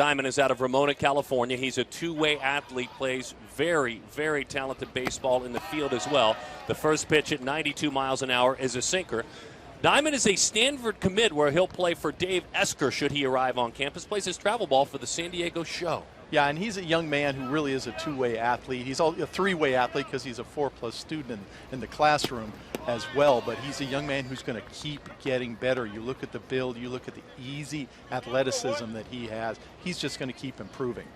Diamond is out of Ramona, California. He's a two-way athlete, plays very, very talented baseball in the field as well. The first pitch at 92 miles an hour is a sinker. Diamond is a Stanford commit where he'll play for Dave Esker should he arrive on campus. Plays his travel ball for the San Diego Show. Yeah, and he's a young man who really is a two-way athlete. He's a three-way athlete because he's a 4+ student in the classroom as well, but he's a young man who's going to keep getting better. You look at the build, you look at the easy athleticism that he has. He's just going to keep improving.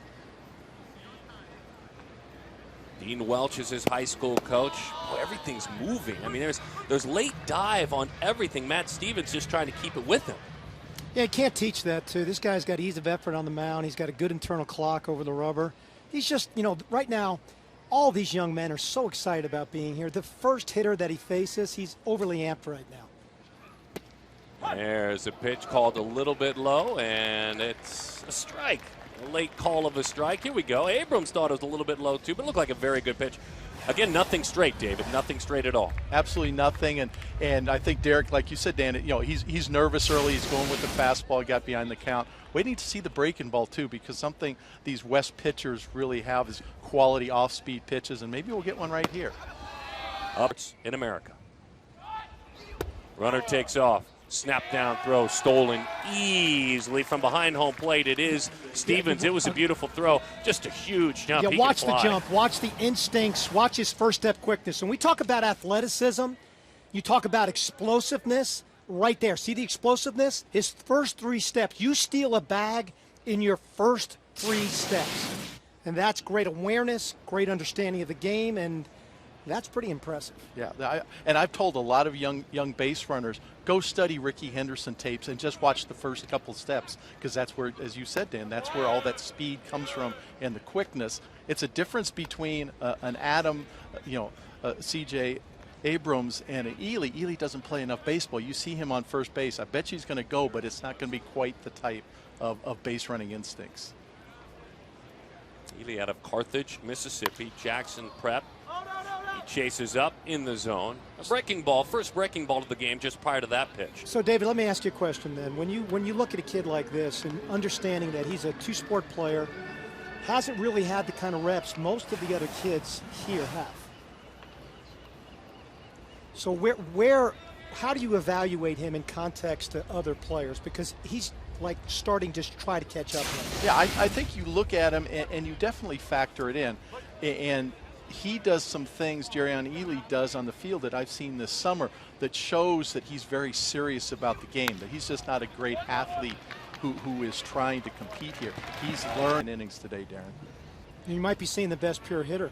Dean Welch is his high school coach. Boy, everything's moving. I mean, there's late dive on everything. Matt Stevens just trying to keep it with him. Yeah, you can't teach that, too. This guy's got ease of effort on the mound. He's got a good internal clock over the rubber. He's just, right now, all these young men are so excited about being here. The first hitter that he faces, he's overly amped right now. There's a pitch called a little bit low, and it's a strike. A late call of a strike. Here we go. Abrams thought it was a little bit low, too, but it looked like a very good pitch. Again, nothing straight, David. Nothing straight at all. Absolutely nothing. And I think Derek, like you said, Dan, he's nervous early. He's going with the fastball. He got behind the count. Waiting to see the breaking ball, too, because something these West pitchers really have is quality off-speed pitches, and maybe we'll get one right here. Up in America. Runner takes off. Snap down throw stolen easily from behind home plate. It is Stevens. It was a beautiful throw. Just a huge jump. Yeah, watch the jump. Watch the instincts. Watch his first step quickness. When we talk about athleticism, you talk about explosiveness right there. See the explosiveness? His first 3 steps. You steal a bag in your first 3 steps. And that's great awareness, great understanding of the game, and that's pretty impressive. Yeah, and I've told a lot of young base runners, go study Ricky Henderson tapes and just watch the first couple steps, because that's where, as you said, Dan, that's where all that speed comes from and the quickness. It's a difference between an Adam, C.J. Abrams and an Ely. Ely doesn't play enough baseball. You see him on first base. I bet you he's going to go, but it's not going to be quite the type of base running instincts. Ely out of Carthage, Mississippi. Jackson Prep. He chases up in the zone. A breaking ball, first breaking ball of the game just prior to that pitch. So, David, let me ask you a question then. When you look at a kid like this and understanding that he's a 2-sport player, hasn't really had the kind of reps most of the other kids here have. So how do you evaluate him in context to other players? Because he's like starting to try to catch up. Yeah, I think you look at him and you definitely factor it in. And he does some things Jerrion Ely does on the field that I've seen this summer that shows that he's very serious about the game, that he's just not a great athlete who is trying to compete here. He's learned innings today, Darren. You might be seeing the best pure hitter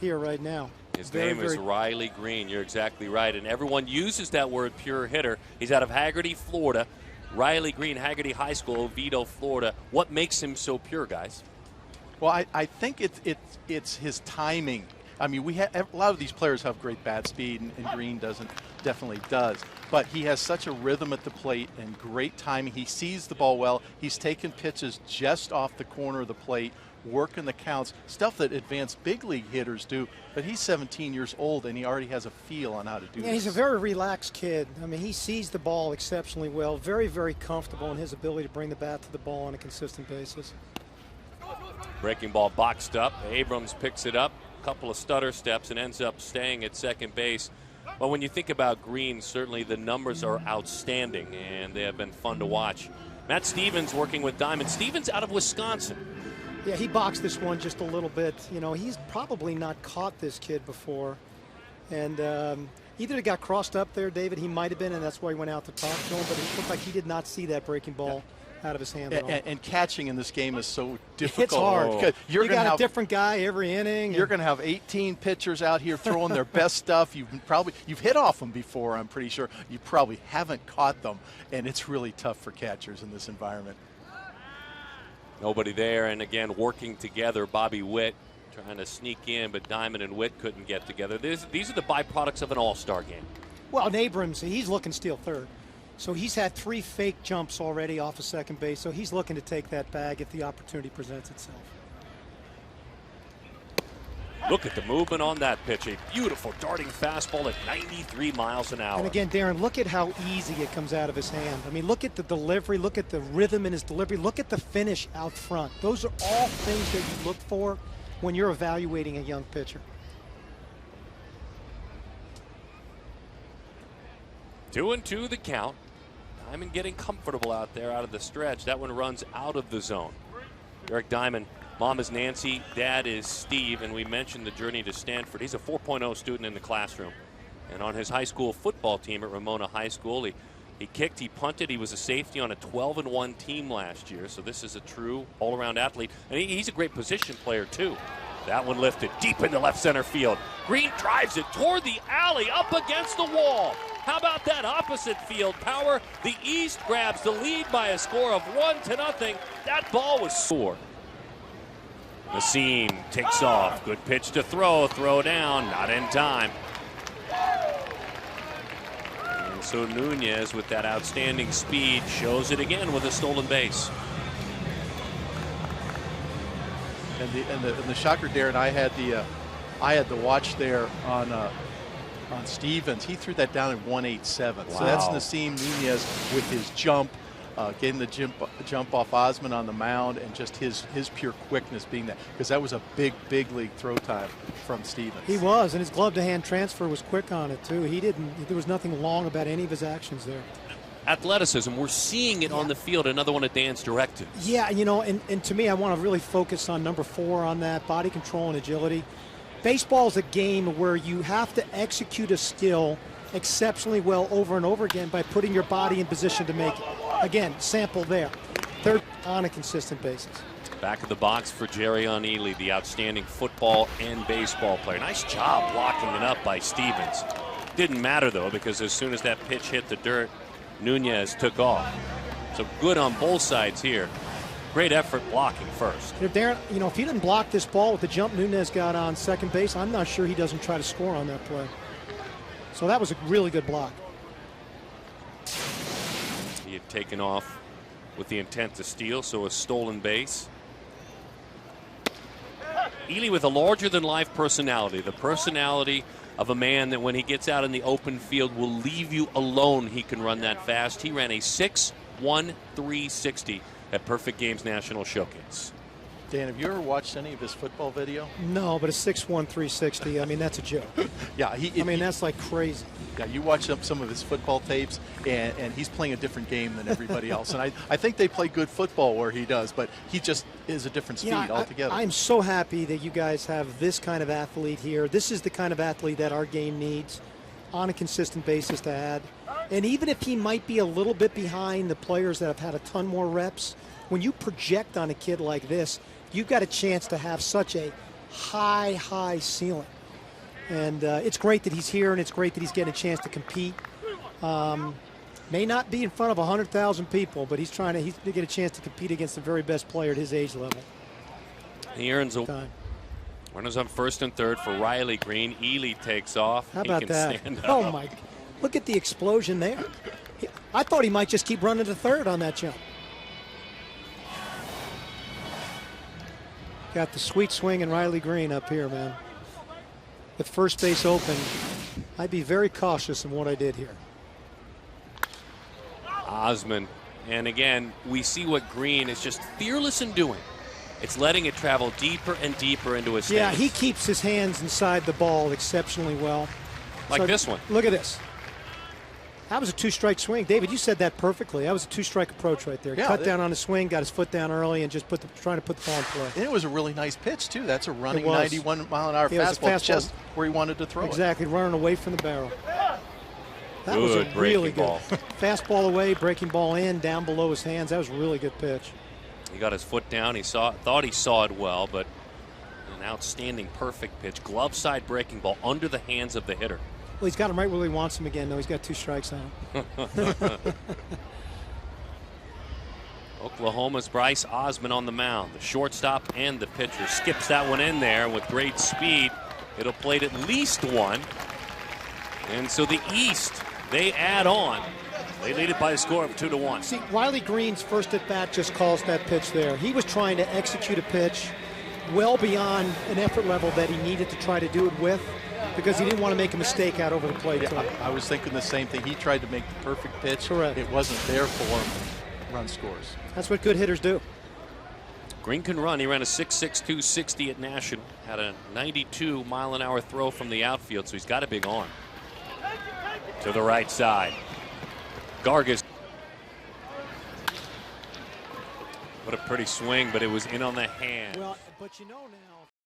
here right now. His name is Riley Green. You're exactly right. And everyone uses that word pure hitter. He's out of Haggerty, Florida. Riley Green, Haggerty High School, Oviedo, Florida. What makes him so pure, guys? Well, I think it's his timing. I mean, a lot of these players have great bat speed, and Green definitely does. But he has such a rhythm at the plate and great timing. He sees the ball well. He's taken pitches just off the corner of the plate, working the counts, stuff that advanced big league hitters do. But he's 17 years old, and he already has a feel on how to do this. He's a very relaxed kid. I mean, he sees the ball exceptionally well, very, very comfortable in his ability to bring the bat to the ball on a consistent basis. Breaking ball boxed up. Abrams picks it up, a couple of stutter steps, and ends up staying at second base. Well, when you think about Green, certainly the numbers are outstanding, and they have been fun to watch. Matt Stevens working with Diamond. Stevens out of Wisconsin. Yeah, he boxed this one just a little bit. He's probably not caught this kid before. And either it got crossed up there, David, he might have been, and that's why he went out to talk to him, but it looked like he did not see that breaking ball out of his hand at all. And catching in this game is so difficult. It's hard. You got a different guy every inning. You're going to have 18 pitchers out here throwing their best stuff. You've hit off them before, I'm pretty sure. You probably haven't caught them, and it's really tough for catchers in this environment. Nobody there, and again, working together. Bobby Witt trying to sneak in, but Diamond and Witt couldn't get together. These are the byproducts of an all-star game. Well, and Abrams, he's looking to steal third. So he's had 3 fake jumps already off of second base, so he's looking to take that bag if the opportunity presents itself. Look at the movement on that pitch. A beautiful darting fastball at 93 miles an hour. And again, Darren, look at how easy it comes out of his hand. I mean, look at the delivery, look at the rhythm in his delivery, look at the finish out front. Those are all things that you look for when you're evaluating a young pitcher. 2-2 the count. Diamond getting comfortable out there out of the stretch. That one runs out of the zone. Eric Diamond, mom is Nancy, dad is Steve, and we mentioned the journey to Stanford. He's a 4.0 student in the classroom. And on his high school football team at Ramona High School, he kicked, he punted, he was a safety on a 12-1 team last year. So this is a true all-around athlete. And he's a great position player, too. That one lifted deep into left center field. Green drives it toward the alley, up against the wall. How about that opposite field power? The East grabs the lead by a score of 1-0. That ball was sore. Nassim takes off. Good pitch to throw down, not in time. And so Nunez, with that outstanding speed, shows it again with a stolen base. And the shocker, Darren, I had the watch there on Stevens. He threw that down in 187. Wow. So that's Nassim Nunez with his jump, getting the jump off Osman on the mound, and just his pure quickness being that, because that was a big league throw time from Stevens. He was, and his glove to hand transfer was quick on it too. There was nothing long about any of his actions there. Athleticism, we're seeing it on the field. Another one of Dan's directives. Yeah, you know, and to me, I want to really focus on number 4 on that, body control and agility. Baseball is a game where you have to execute a skill exceptionally well over and over again by putting your body in position to make it. Again, sample there. Third on a consistent basis. Back of the box for Jerrion Ely, the outstanding football and baseball player. Nice job blocking it up by Stevens. Didn't matter, though, because as soon as that pitch hit the dirt, Nunez took off. So good on both sides here. Great effort blocking first. If Darren, you know, if he didn't block this ball with the jump Nunez got on second base, I'm not sure he doesn't try to score on that play. So that was a really good block. He had taken off with the intent to steal, so a stolen base. Ely with a larger-than-life personality, the personality of a man that when he gets out in the open field will leave you alone. He can run that fast. He ran a 6.1360 at Perfect Games National Showcase. Dan, have you ever watched any of his football video? No, but a 6'1", 360, I mean, that's a joke. Yeah, that's like crazy. Yeah, you watch some of his football tapes, and he's playing a different game than everybody else. And I think they play good football where he does, but he just is a different speed altogether. I'm so happy that you guys have this kind of athlete here. This is the kind of athlete that our game needs on a consistent basis to add. And even if he might be a little bit behind the players that have had a ton more reps, when you project on a kid like this, you've got a chance to have such a high ceiling. And it's great that he's here, and it's great that he's getting a chance to compete. May not be in front of 100,000 people, but he's to get a chance to compete against the very best player at his age level. He earns a time. Runners on first and third for Riley Green. Ely takes off. How about that? Stand up. Oh, my. Look at the explosion there. I thought he might just keep running to third on that jump. Got the sweet swing and Riley Green up here, man. With first base open, I'd be very cautious in what I did here. Osman. And again, we see what Green is just fearless in doing. It's letting it travel deeper and deeper into his stance. Yeah, hands. he keeps his hands inside the ball exceptionally well. Like this one. Look at this. That was a 2-strike swing. David, you said that perfectly. That was a 2-strike approach right there. Yeah, cut down on the swing, got his foot down early, and just trying to put the ball in play. And it was a really nice pitch, too. That's a running 91-mile-an-hour fastball, just where he wanted to throw exactly, running away from the barrel. That good, was a really good ball. fastball away, breaking ball in, down below his hands. That was a really good pitch. He got his foot down. He thought he saw it well, but an outstanding, perfect pitch. Glove side breaking ball under the hands of the hitter. Well, he's got him right where he wants him again, though. He's got 2 strikes on him. Oklahoma's Bryce Osman on the mound. The shortstop and the pitcher skips that one in there with great speed. It'll plate at least one. And so the East, they add on. They lead it by a score of 2-1. See, Riley Green's first at bat just calls that pitch there. He was trying to execute a pitch well beyond an effort level that he needed to try to do it with, because he didn't want to make a mistake out over the plate. Yeah, I was thinking the same thing. He tried to make the perfect pitch. Correct. It wasn't there for him. Run scores. That's what good hitters do. Green can run. He ran a 6.62 260 at National. Had a 92-mile-an-hour throw from the outfield, so he's got a big arm. To the right side. Gargas. What a pretty swing, but it was in on the hand. Well, but you know now.